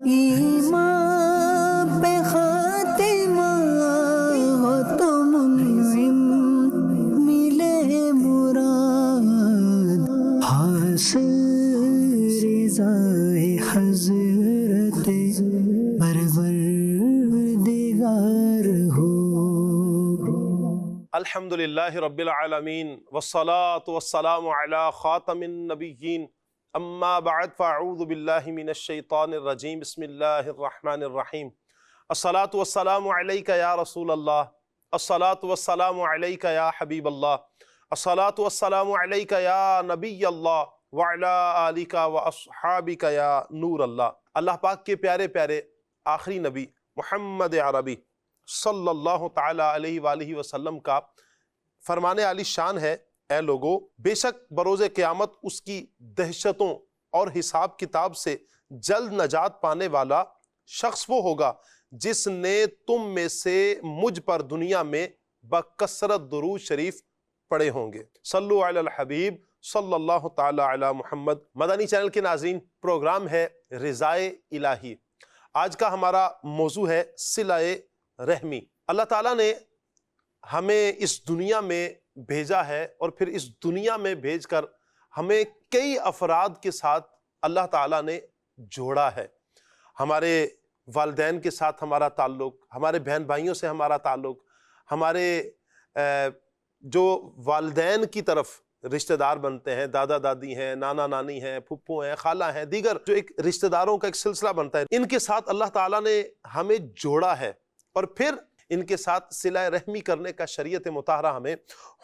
ایمان پہ خاتمہ ہو تو منعم ملے مراد، حاصل رضائے حضرت پروردگار ہو۔ الحمدللہ رب العالمین والصلاة والسلام علی خاتم النبیین، اما بعد فاعوذ باللہ من الشیطان الرجیم، بسم اللہ الرحمن الرحیم۔ الصلاة والسلام علیک یا رسول اللہ، الصلاة والسلام علیک یا حبیب اللہ، الصلاة والسلام علیک یا نبی اللہ وعلی آلک واصحابک یا نور اللہ۔ اللہ پاک کے پیارے پیارے آخری نبی محمد عربی صلی اللہ تعالی علیہ وآلہ وسلم کا فرمان عالی شان ہے، اے لوگو، بے شک بروز قیامت اس کی دہشتوں اور حساب کتاب سے جلد نجات پانے والا شخص وہ ہوگا جس نے تم میں سے مجھ پر دنیا میں بکثرت درود شریف پڑھے ہوں گے۔ صلو علی الحبیب صلی اللہ تعالی علی محمد۔ مدنی چینل کے ناظرین، پروگرام ہے رضائے الہی۔ آج کا ہمارا موضوع ہے صلہ رحمی۔ اللہ تعالیٰ نے ہمیں اس دنیا میں بھیجا ہے اور پھر اس دنیا میں بھیج کر ہمیں کئی افراد کے ساتھ اللہ تعالیٰ نے جوڑا ہے۔ ہمارے والدین کے ساتھ ہمارا تعلق، ہمارے بہن بھائیوں سے ہمارا تعلق، ہمارے جو والدین کی طرف رشتہ دار بنتے ہیں، دادا دادی ہیں، نانا نانی ہیں، پھپھو ہیں، خالہ ہیں، دیگر جو ایک رشتہ داروں کا ایک سلسلہ بنتا ہے، ان کے ساتھ اللہ تعالیٰ نے ہمیں جوڑا ہے اور پھر ان کے ساتھ صلہ رحمی کرنے کا شریعت مطہرہ ہمیں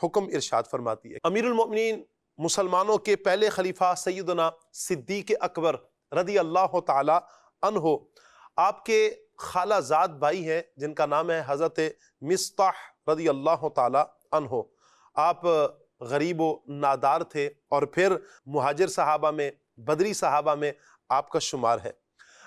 حکم ارشاد فرماتی ہے۔ امیر المؤمنین مسلمانوں کے پہلے خلیفہ سیدنا صدیق اکبر رضی اللہ تعالی عنہ، آپ کے خالہ زاد بھائی ہیں جن کا نام ہے حضرت مصطح رضی اللہ تعالی عنہ۔ آپ غریب و نادار تھے اور پھر مہاجر صحابہ میں، بدری صحابہ میں آپ کا شمار ہے۔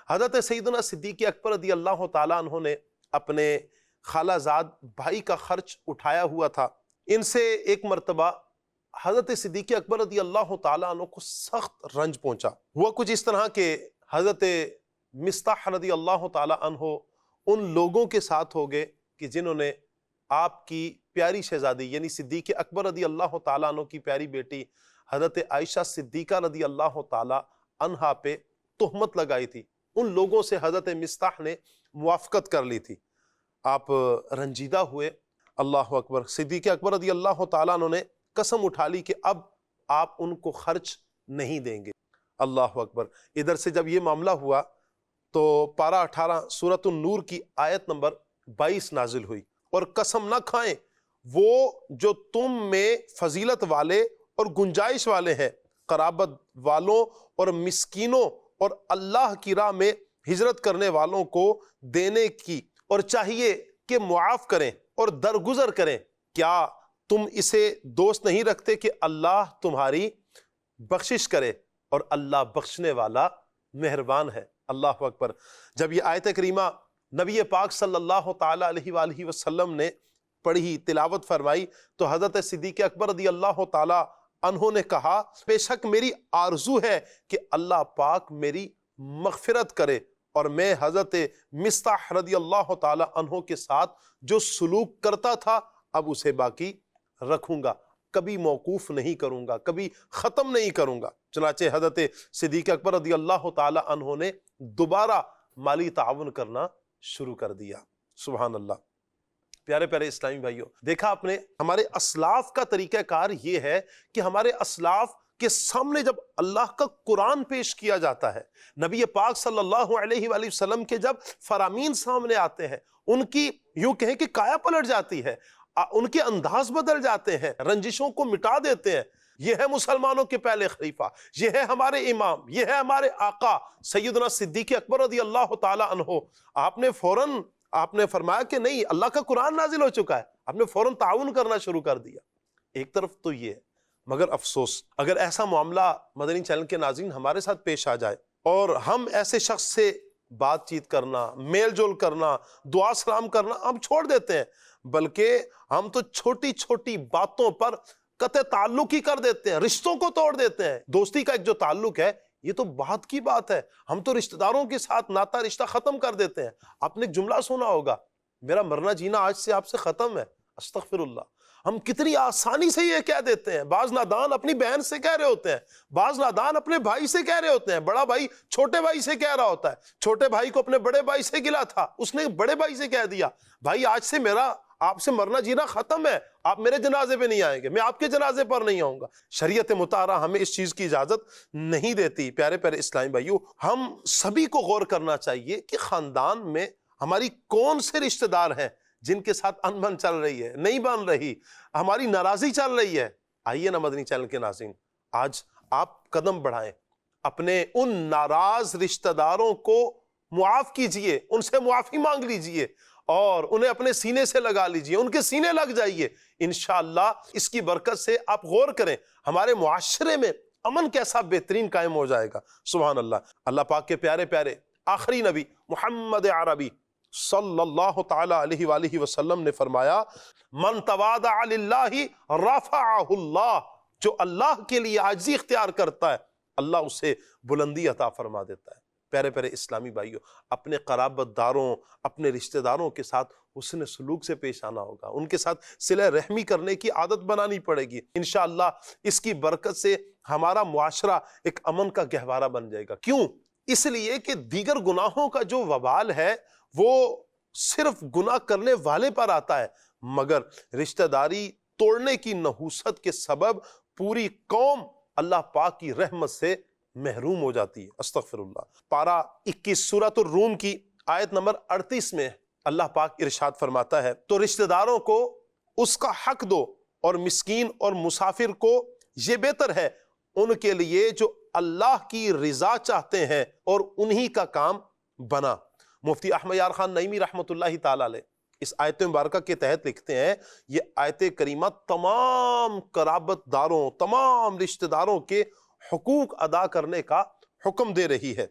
حضرت سیدنا صدیق اکبر رضی اللہ تعالی عنہ نے اپنے خالہ زاد بھائی کا خرچ اٹھایا ہوا تھا۔ ان سے ایک مرتبہ حضرت صدیق اکبر رضی اللہ تعالیٰ عنہ کو سخت رنج پہنچا۔ ہوا کچھ اس طرح کہ حضرت مصطح رضی اللہ تعالیٰ عنہ ان لوگوں کے ساتھ ہو گئے کہ جنہوں نے آپ کی پیاری شہزادی یعنی صدیق اکبر رضی اللہ تعالیٰ عنہ کی پیاری بیٹی حضرت عائشہ صدیقہ رضی اللہ تعالیٰ عنہا پہ تہمت لگائی تھی۔ ان لوگوں سے حضرت مصطح نے موافقت کر لی تھی۔ آپ رنجیدہ ہوئے۔ اللہ اکبر۔ صدیق اکبر رضی اللہ تعالیٰ عنہ نے قسم اٹھا لی کہ اب آپ ان کو خرچ نہیں دیں گے۔ اللہ اکبر۔ ادھر سے جب یہ معاملہ ہوا تو پارہ 18 سورۃ النور کی آیت نمبر 22 نازل ہوئی، اور قسم نہ کھائیں وہ جو تم میں فضیلت والے اور گنجائش والے ہیں، قرابت والوں اور مسکینوں اور اللہ کی راہ میں ہجرت کرنے والوں کو دینے کی، اور چاہیے کہ معاف کریں اور درگزر کریں۔ کیا تم اسے دوست نہیں رکھتے کہ اللہ تمہاری بخشش کرے اور اللہ بخشنے والا مہربان ہے۔ اللہ اکبر۔ جب یہ آیت کریمہ نبی پاک صلی اللہ تعالی علیہ وآلہ وسلم نے پڑھی، تلاوت فرمائی، تو حضرت صدیق اکبر رضی اللہ تعالی عنہ نے کہا، بے شک میری آرزو ہے کہ اللہ پاک میری مغفرت کرے اور میں حضرت مصطح رضی اللہ تعالی عنہ کے ساتھ جو سلوک کرتا تھا اب اسے باقی رکھوں گا، کبھی موقوف نہیں کروں گا، کبھی ختم نہیں کروں گا۔ چنانچہ حضرت صدیق اکبر رضی اللہ تعالی عنہ نے دوبارہ مالی تعاون کرنا شروع کر دیا۔ سبحان اللہ۔ پیارے پیارے اسلامی بھائیوں، دیکھا آپ نے ہمارے اسلاف کا طریقہ کار یہ ہے کہ ہمارے اسلاف کے سامنے جب اللہ کا قرآن پیش کیا جاتا ہے، نبی پاک صلی اللہ علیہ وآلہ وسلم کے جب فرامین سامنے آتے ہیں، ان کی یوں کہیں کہ کایا پلٹ جاتی ہے، ان کے انداز بدل جاتے ہیں، رنجشوں کو مٹا دیتے ہیں۔ یہ ہے مسلمانوں کے پہلے خلیفہ، یہ ہے ہمارے امام، یہ ہے ہمارے آقا سیدنا صدیق اکبر رضی اللہ تعالی عنہ۔ آپ نے فرمایا کہ نہیں، اللہ کا قرآن نازل ہو چکا ہے، آپ نے فوراً تعاون کرنا شروع کر دیا۔ ایک طرف تو یہ ہے، مگر افسوس اگر ایسا معاملہ مدنی چینل کے ناظرین ہمارے ساتھ پیش آ جائے اور ہم ایسے شخص سے بات چیت کرنا، میل جول کرنا، دعا سلام کرنا ہم چھوڑ دیتے ہیں، بلکہ ہم تو چھوٹی چھوٹی باتوں پر قطع تعلق ہی کر دیتے ہیں، رشتوں کو توڑ دیتے ہیں۔ دوستی کا ایک جو تعلق ہے یہ تو بات کی بات ہے. ہم تو رشتہ داروں کے ساتھ ناتا رشتہ ختم کر دیتے ہیں. آپ نے ایک جملہ سنا ہوگا, میرا مرنا جینا آج سے آپ سے ختم ہے. استغفر اللہ. ہم کتنی آسانی سے یہ کہہ دیتے ہیں. بعض نادان اپنی بہن سے کہہ رہے ہوتے ہیں, بعض نادان اپنے بھائی سے کہہ رہے ہوتے ہیں. بڑا بھائی چھوٹے بھائی سے کہہ رہا ہوتا ہے, چھوٹے بھائی کو اپنے بڑے بھائی سے گلا تھا, اس نے بڑے بھائی سے کہہ دیا بھائی آج سے میرا آپ سے مرنا جینا ختم ہے, آپ میرے جنازے پہ نہیں آئیں گے, میں آپ کے جنازے پر نہیں آؤں گا. شریعت مطہرہ ہمیں اس چیز کی اجازت نہیں دیتی. پیارے پیارے اسلامی بھائیو, ہم سبھی کو غور کرنا چاہیے کہ خاندان میں ہماری کون سے رشتہ دار ہیں جن کے ساتھ انبن چل رہی ہے, نہیں بن رہی, ہماری ناراضی چل رہی ہے. آئیے نا مدنی چینل کے ناظرین, آج آپ قدم بڑھائیں, اپنے ان ناراض رشتہ داروں کو معاف کیجئے, ان سے معافی مانگ لیجئے اور انہیں اپنے سینے سے لگا لیجئے, ان کے سینے لگ جائیے. انشاءاللہ اس کی برکت سے آپ غور کریں ہمارے معاشرے میں امن کیسا بہترین قائم ہو جائے گا. سبحان اللہ. اللہ پاک کے پیارے پیارے آخری نبی محمد عربی صلی اللہ تعالی علیہ وآلہ وسلم نے فرمایا, من تواضع للہ رفعہ اللہ, جو اللہ کے لیے عاجزی اختیار کرتا ہے اللہ اسے بلندی عطا فرما دیتا ہے. پیارے پیارے اسلامی بھائیوں, اپنے قرابت داروں, اپنے رشتہ داروں کے ساتھ حسن سلوک سے پیش آنا ہوگا, ان کے ساتھ صلہ رحمی کرنے کی عادت بنانی پڑے گی. انشاءاللہ اس کی برکت سے ہمارا معاشرہ ایک امن کا گہوارہ بن جائے گا. کیوں؟ اس لیے کہ دیگر گناہوں کا جو وبال ہے وہ صرف گناہ کرنے والے پر آتا ہے, مگر رشتہ داری توڑنے کی نحوست کے سبب پوری قوم اللہ پاک کی رحمت سے محروم ہو جاتی ہے. استغفر اللہ. پارہ 21 سورۃ الروم کی آیت نمبر 38 میں اللہ پاک ارشاد فرماتا ہے, تو رشتہ داروں کو اس کا حق دو اور مسکین اور مسافر کو یہ بہتر ہے ان کے لیے جو اللہ کی رضا چاہتے ہیں اور انہی کا کام بنا. مفتی احمد یار خان نعیمی رحمۃ اللہ تعالی علیہ اس آیت مبارکہ کے تحت لکھتے ہیں, یہ آیت کریمہ تمام قرابت داروں, تمام رشتہ داروں کے حقوق ادا کرنے کا حکم دے رہی ہے.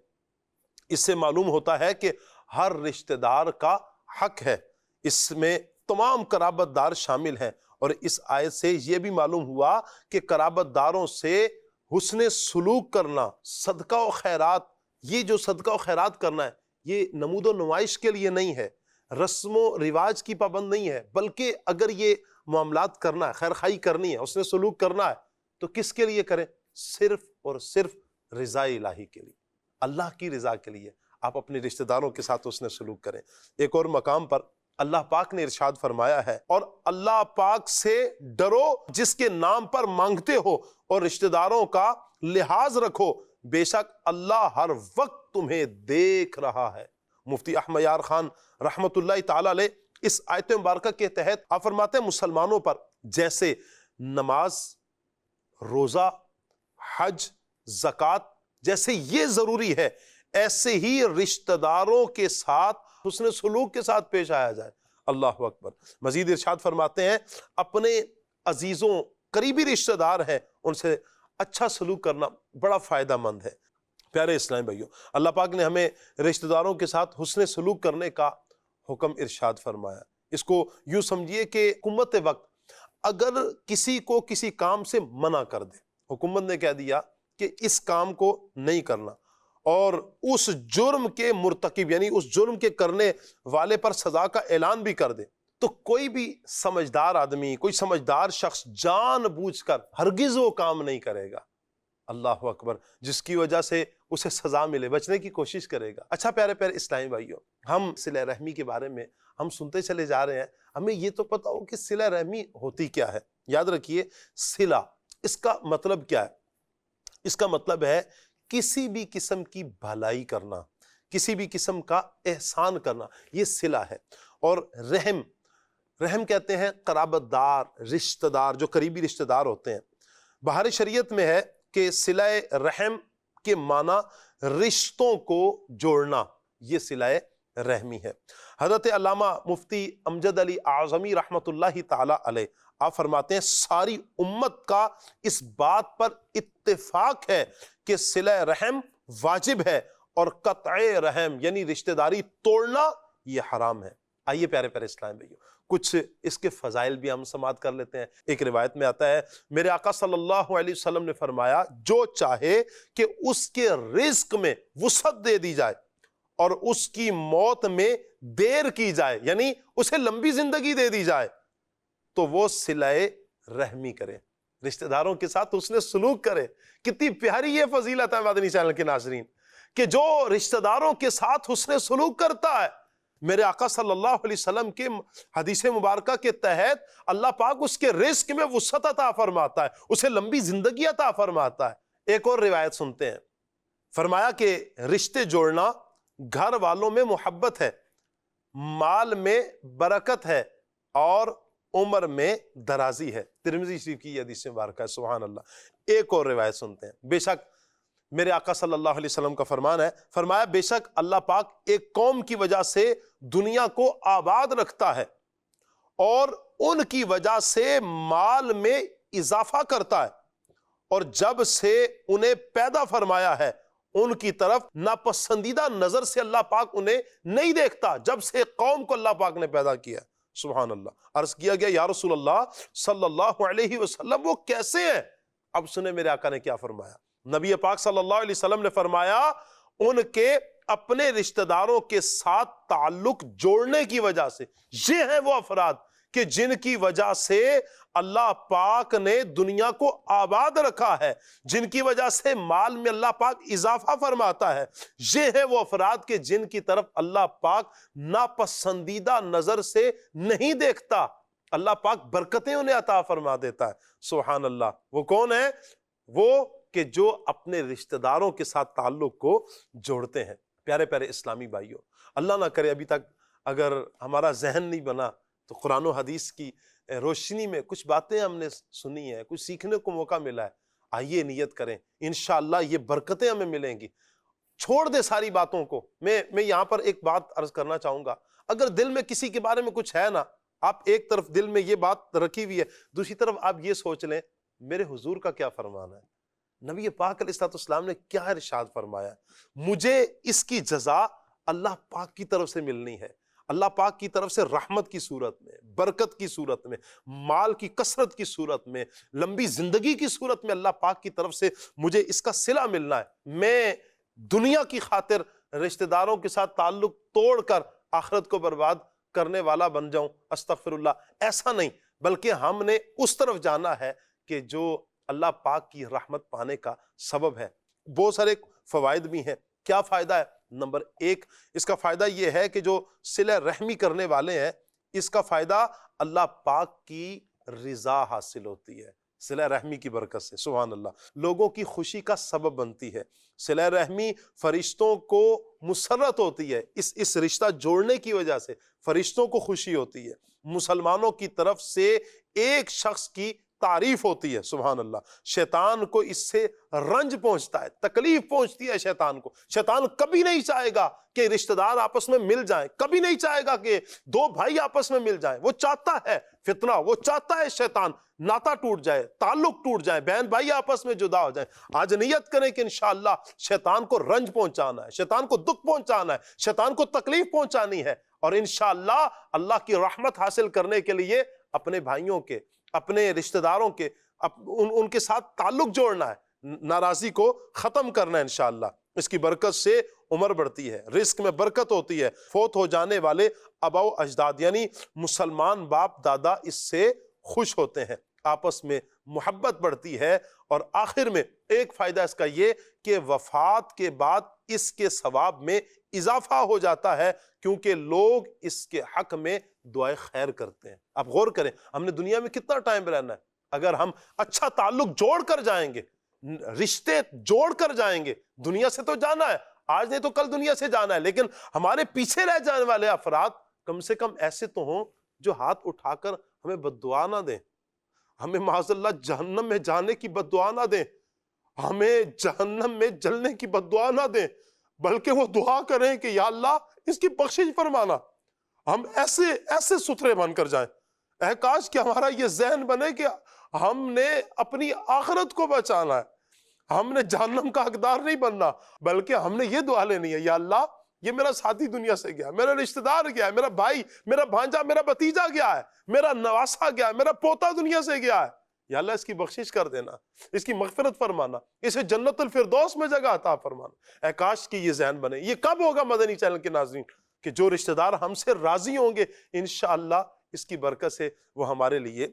اس سے معلوم ہوتا ہے کہ ہر رشتہ دار کا حق ہے, اس میں تمام قرابت دار شامل ہیں. اور اس آیت سے یہ بھی معلوم ہوا کہ قرابت داروں سے حسن سلوک کرنا, صدقہ و خیرات, یہ جو صدقہ و خیرات کرنا ہے یہ نمود و نمائش کے لیے نہیں ہے, رسم و رواج کی پابند نہیں ہے, بلکہ اگر یہ معاملات کرنا ہے, خیر خواہی کرنی ہے, حسن سلوک کرنا ہے تو کس کے لیے کریں؟ صرف اور صرف رضا الہی کے لیے, اللہ کی رضا کے لیے آپ اپنے رشتہ داروں کے ساتھ حسن سلوک کریں. ایک اور مقام پر اللہ پاک نے ارشاد فرمایا ہے, اور اللہ پاک سے ڈرو جس کے نام پر مانگتے ہو اور رشتہ داروں کا لحاظ رکھو, بے شک اللہ ہر وقت تمہیں دیکھ رہا ہے. مفتی احمد یار خان رحمت اللہ تعالی علیہ اس آیت مبارکہ کے تحت آپ فرماتے ہیں مسلمانوں پر جیسے نماز, روزہ, حج, زکوٰۃ جیسے یہ ضروری ہے, ایسے ہی رشتہ داروں کے ساتھ حسن سلوک کے ساتھ پیش آیا جائے. اللہ اکبر. مزید ارشاد فرماتے ہیں اپنے عزیزوں, قریبی رشتہ دار ہیں, ان سے اچھا سلوک کرنا بڑا فائدہ مند ہے. پیارے اسلامی بھائیوں, اللہ پاک نے ہمیں رشتہ داروں کے ساتھ حسن سلوک کرنے کا حکم ارشاد فرمایا. اس کو یوں سمجھیے کہ حکومت وقت اگر کسی کو کسی کام سے منع کر دے, حکومت نے کہہ دیا کہ اس کام کو نہیں کرنا, اور اس جرم کے مرتکب یعنی اس جرم کے کرنے والے پر سزا کا اعلان بھی کر دے, تو کوئی بھی سمجھدار آدمی, کوئی سمجھدار شخص جان بوجھ کر ہرگز وہ کام نہیں کرے گا. اللہ اکبر. جس کی وجہ سے اسے سزا ملے, بچنے کی کوشش کرے گا. اچھا پیارے پیارے اسلامی بھائیوں, ہم صلہ رحمی کے بارے میں ہم سنتے چلے جا رہے ہیں, ہمیں یہ تو پتہ ہو کہ صلہ رحمی ہوتی کیا ہے. یاد رکھیے صلہ, اس کا مطلب کیا ہے؟ اس کا مطلب ہے کسی بھی قسم کی بھلائی کرنا, کسی بھی قسم کا احسان کرنا, یہ صلہ ہے. اور رحم, رحم کہتے ہیں قرابت دار, رشتہ دار, جو قریبی رشتہ دار ہوتے ہیں. بہار شریعت میں ہے کہ صلہ رحم کے معنی رشتوں کو جوڑنا, یہ صلہ رحمی ہے. حضرت علامہ مفتی امجد علی اعظمی رحمت اللہ تعالی علیہ آپ فرماتے ہیں ساری امت کا اس بات پر اتفاق ہے کہ صلہ رحم واجب ہے اور قطع رحم یعنی رشتہ داری توڑنا یہ حرام ہے. آئیے پیارے پیارے اسلام بھائیو، کچھ اس کے فضائل بھی ہم سماعت کر لیتے ہیں۔ ایک روایت میں آتا ہے میرے آقا صلی اللہ علیہ وسلم نے فرمایا جو چاہے کہ اس کے رزق میں وسعت دے دی جائے اور اس کی موت میں دیر کی جائے، یعنی اسے لمبی زندگی دے دی جائے، تو وہ صلہ رحمی کرے، رشتہ داروں کے ساتھ اس نے سلوک کرے۔ کتنی پیاری یہ فضیلت ہے مدنی چینل کے ناظرین کہ جو رشتہ داروں کے ساتھ حسن سلوک کرتا ہے، میرے آقا صلی اللہ علیہ وسلم کے حدیث مبارکہ کے تحت اللہ پاک اس کے رزق میں وسعت عطا فرماتا ہے، اسے لمبی زندگی عطا فرماتا ہے۔ ایک اور روایت سنتے ہیں، فرمایا کہ رشتے جوڑنا گھر والوں میں محبت ہے، مال میں برکت ہے اور عمر میں درازی ہے۔ ترمذی شریف کی یہ حدیث مبارکہ ہے، سبحان اللہ۔ ایک اور روایت سنتے ہیں، بے شک میرے آقا صلی اللہ علیہ وسلم کا فرمان ہے، فرمایا بے شک اللہ پاک ایک قوم کی وجہ سے دنیا کو آباد رکھتا ہے اور ان کی وجہ سے مال میں اضافہ کرتا ہے، اور جب سے انہیں پیدا فرمایا ہے ان کی طرف ناپسندیدہ نظر سے اللہ پاک انہیں نہیں دیکھتا، جب سے قوم کو اللہ پاک نے پیدا کیا۔ سبحان اللہ۔ عرض کیا گیا یا رسول اللہ صلی اللہ علیہ وسلم وہ کیسے ہیں؟ اب سنیں میرے آقا نے کیا فرمایا۔ نبی پاک صلی اللہ علیہ وسلم نے فرمایا ان کے اپنے رشتہ داروں کے ساتھ تعلق جوڑنے کی وجہ سے، یہ ہیں وہ افراد کہ جن کی وجہ سے اللہ پاک نے دنیا کو آباد رکھا ہے، جن کی وجہ سے مال میں اللہ پاک اضافہ فرماتا ہے، یہ ہیں وہ افراد کہ جن کی طرف اللہ پاک ناپسندیدہ نظر سے نہیں دیکھتا، اللہ پاک برکتیں انہیں عطا فرما دیتا ہے۔ سبحان اللہ۔ وہ کون ہے؟ وہ کہ جو اپنے رشتہ داروں کے ساتھ تعلق کو جوڑتے ہیں۔ پیارے پیارے اسلامی بھائیوں، اللہ نہ کرے ابھی تک اگر ہمارا ذہن نہیں بنا تو قرآن و حدیث کی روشنی میں کچھ باتیں ہم نے سنی ہیں، کچھ سیکھنے کو موقع ملا ہے، آئیے نیت کریں، انشاءاللہ یہ برکتیں ہمیں ملیں گی۔ چھوڑ دے ساری باتوں کو۔ میں یہاں پر ایک بات عرض کرنا چاہوں گا، اگر دل میں کسی کے بارے میں کچھ ہے نا، آپ ایک طرف دل میں یہ بات رکھی ہوئی ہے، دوسری طرف آپ یہ سوچ لیں میرے حضور کا کیا فرمان ہے، نبی پاک علیہ السلام نے کیا ارشاد فرمایا، مجھے اس کی جزا اللہ پاک کی طرف سے ملنی ہے، اللہ پاک کی طرف سے رحمت کی صورت میں، برکت کی صورت میں، مال کی کثرت کی صورت میں، لمبی زندگی کی صورت میں اللہ پاک کی طرف سے مجھے اس کا صلہ ملنا ہے۔ میں دنیا کی خاطر رشتہ داروں کے ساتھ تعلق توڑ کر آخرت کو برباد کرنے والا بن جاؤں، استغفر اللہ، ایسا نہیں، بلکہ ہم نے اس طرف جانا ہے کہ جو اللہ پاک کی رحمت پانے کا سبب ہے۔ بہت سارے فوائد بھی ہیں۔ کیا فائدہ ہے؟ نمبر ایک، اس کا فائدہ یہ ہے کہ جو صلہ رحمی کرنے والے ہیں اس کا فائدہ اللہ پاک کی رضا حاصل ہوتی ہے، صلہ رحمی کی برکت سے، سبحان اللہ، لوگوں کی خوشی کا سبب بنتی ہے۔ صلہ رحمی فرشتوں کو مسرت ہوتی ہے، اس رشتہ جوڑنے کی وجہ سے فرشتوں کو خوشی ہوتی ہے، مسلمانوں کی طرف سے ایک شخص کی تعریف ہوتی ہے، سبحان اللہ۔ شیطان کو اس سے رنج پہنچتا ہے، تکلیف پہنچتی ہے شیطان کو۔ شیطان کبھی نہیں چاہے گا کہ رشتہ دار آپس میں مل جائیں، کبھی نہیں چاہے گا کہ دو بھائی آپس میں مل جائیں۔ وہ چاہتا ہے فتنہ، وہ چاہتا ہے شیطان ناتا ٹوٹ جائے، تعلق ٹوٹ جائے، بہن بھائی آپس میں جدا ہو جائیں۔ آج نیت کریں کہ انشاءاللہ شیطان کو رنج پہنچانا ہے، شیطان کو دکھ پہنچانا ہے، شیطان کو تکلیف پہنچانی ہے، اور انشاءاللہ اللہ کی رحمت حاصل کرنے کے لیے اپنے بھائیوں کے، اپنے رشتہ داروں کے، ان کے ساتھ تعلق جوڑنا ہے، ناراضی کو ختم کرنا ہے انشاءاللہ۔ اس کی برکت سے عمر بڑھتی ہے، رزق میں برکت ہوتی ہے، فوت ہو جانے والے آبا و اجداد یعنی مسلمان باپ دادا اس سے خوش ہوتے ہیں، آپس میں محبت بڑھتی ہے، اور آخر میں ایک فائدہ اس کا یہ کہ وفات کے بعد اس کے ثواب میں اضافہ ہو جاتا ہے، کیونکہ لوگ اس کے حق میں دعائے خیر کرتے ہیں۔ آپ غور کریں، ہم نے دنیا میں کتنا ٹائم رہنا ہے، اگر ہم اچھا تعلق جوڑ کر جائیں گے، رشتے جوڑ کر جائیں گے، دنیا سے تو جانا ہے، آج نہیں تو کل دنیا سے جانا ہے، لیکن ہمارے پیچھے رہ جانے والے افراد کم سے کم ایسے تو ہوں جو ہاتھ اٹھا کر ہمیں بد دعا نہ دیں، ہمیں معاذ اللہ جہنم میں جانے کی بد دعا نہ دیں، ہمیں جہنم میں جلنے کی بد دعا نہ دیں، بلکہ وہ دعا کریں کہ یا اللہ اس کی بخشش فرمانا۔ ہم ایسے ستھرے بن کر جائیں، اے کاش کہ ہمارا یہ ذہن بنے کہ ہم نے اپنی آخرت کو بچانا ہے، ہم نے جہنم کا حقدار نہیں بننا، بلکہ ہم نے یہ دعا لینی ہے، یا اللہ یہ میرا ساتھی دنیا سے گیا، میرا رشتہ دار گیا ہے، میرا بھائی، میرا بھانجا، میرا بھتیجا گیا ہے، میرا نواسا گیا ہے، میرا پوتا دنیا سے گیا ہے، یا اللہ اس کی بخشش کر دینا، اس کی مغفرت فرمانا، اسے جنت الفردوس میں جگہ عطا فرمانا۔ اے کاش کی یہ ذہن بنے۔ یہ کب ہوگا مدنی چینل کے ناظرین؟ کہ جو رشتہ دار ہم سے راضی ہوں گے انشاءاللہ اس کی برکت سے وہ ہمارے لیے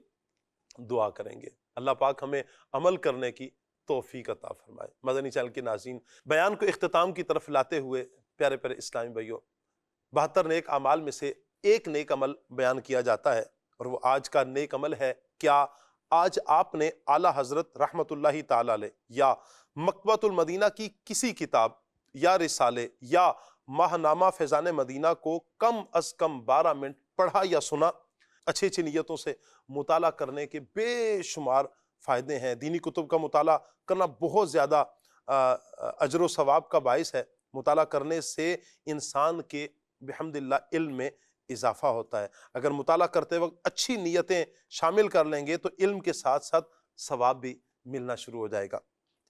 دعا کریں گے۔ اللہ پاک ہمیں عمل کرنے کی توفیق عطا فرمائے۔ مدنی چینل کے ناظرین، بیان کو اختتام کی طرف لاتے ہوئے پیارے پیارے اسلامی بھائیوں، 72 نیک اعمال میں سے ایک نیک عمل بیان کیا جاتا ہے، اور وہ آج کا نیک عمل ہے۔ کیا آج آپ نے اعلیٰ حضرت رحمت اللہ تعالی علیہ یا مکتبۃ المدینہ کی کسی کتاب یا رسالے یا ماہنامہ فیضان مدینہ کو کم از کم 12 منٹ پڑھا یا سنا؟ اچھی اچھی نیتوں سے مطالعہ کرنے کے بے شمار فائدے ہیں۔ دینی کتب کا مطالعہ کرنا بہت زیادہ اجر و ثواب کا باعث ہے۔ مطالعہ کرنے سے انسان کے بحمدللہ علم میں اضافہ ہوتا ہے۔ اگر مطالعہ کرتے وقت اچھی نیتیں شامل کر لیں گے تو علم کے ساتھ ساتھ ثواب بھی ملنا شروع ہو جائے گا۔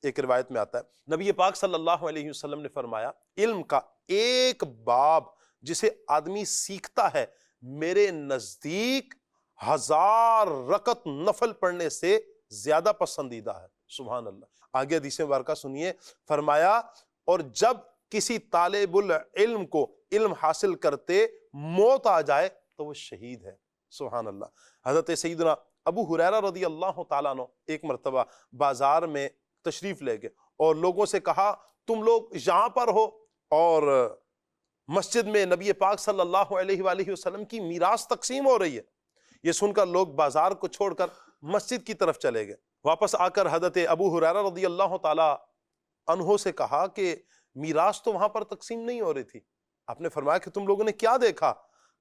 ایک روایت میں آتا ہے، نبی پاک صلی اللہ علیہ وسلم نے فرمایا، علم کا ایک باب جسے آدمی سیکھتا ہے میرے نزدیک 1000 رکعت نفل پڑھنے سے زیادہ پسندیدہ ہے۔ سبحان اللہ۔ آگے حدیث مبارکہ سنیے، فرمایا اور جب کسی طالب العلم کو علم حاصل کرتے موت آ جائے تو وہ شہید ہے۔ سبحان اللہ۔ حضرت سیدنا ابو ہریرہ رضی اللہ تعالیٰ عنہ ایک مرتبہ بازار میں تشریف لے گئے اور لوگوں سے کہا، تم لوگ یہاں پر ہو اور مسجد میں نبی پاک صلی اللہ علیہ وآلہ وسلم کی میراث تقسیم ہو رہی ہے۔ یہ سن کر لوگ بازار کو چھوڑ کر مسجد کی طرف چلے گئے۔ واپس آ کر حضرت ابو ہریرہ رضی اللہ تعالیٰ عنہ سے کہا کہ میراث تو وہاں پر تقسیم نہیں ہو رہی تھی۔ آپ نے فرمایا کہ تم لوگوں نے کیا دیکھا؟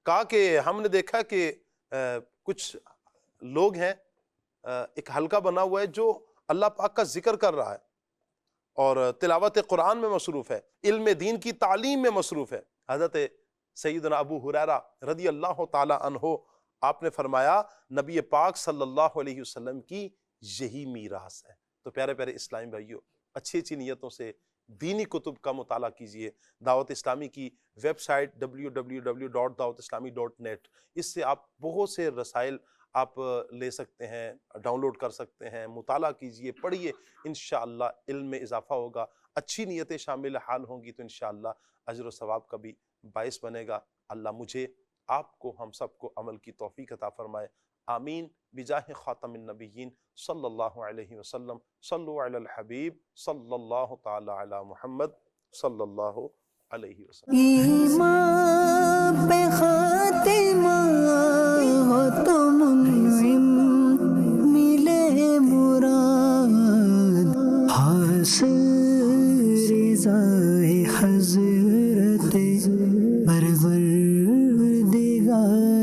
کہا کہ ہم نے دیکھا کہ کچھ لوگ ہیں، ایک حلقہ بنا ہوا ہے جو اللہ پاک کا ذکر کر رہا ہے اور تلاوت قرآن میں مصروف ہے، علم دین کی تعلیم میں مصروف ہے۔ حضرت سیدنا ابو ہریرہ رضی اللہ تعالی عنہ آپ نے فرمایا نبی پاک صلی اللہ علیہ وسلم کی یہی میراث ہے۔ تو پیارے پیارے اسلامی بھائیوں، اچھی اچھی نیتوں سے دینی کتب کا مطالعہ کیجئے۔ دعوت اسلامی کی ویب سائٹ www.dawatislami.net، اس سے آپ بہت سے رسائل آپ لے سکتے ہیں، ڈاؤن لوڈ کر سکتے ہیں۔ مطالعہ کیجئے، پڑھیے، انشاءاللہ علم میں اضافہ ہوگا۔ اچھی نیتیں شامل حال ہوں گی تو انشاءاللہ اجر و ثواب کا بھی باعث بنے گا۔ اللہ مجھے، آپ کو، ہم سب کو عمل کی توفیق عطا فرمائے۔ آمین بجاہ خاتم النبیین صلی اللہ علیہ وسلم۔ صلو علی الحبیب صلی اللہ تعالی علی محمد صلی اللہ علیہ وسلم۔ ایمان پہ خاتمہ ہو تو منعم، ملے مراد حاصل رضائے حضرت پروردگار۔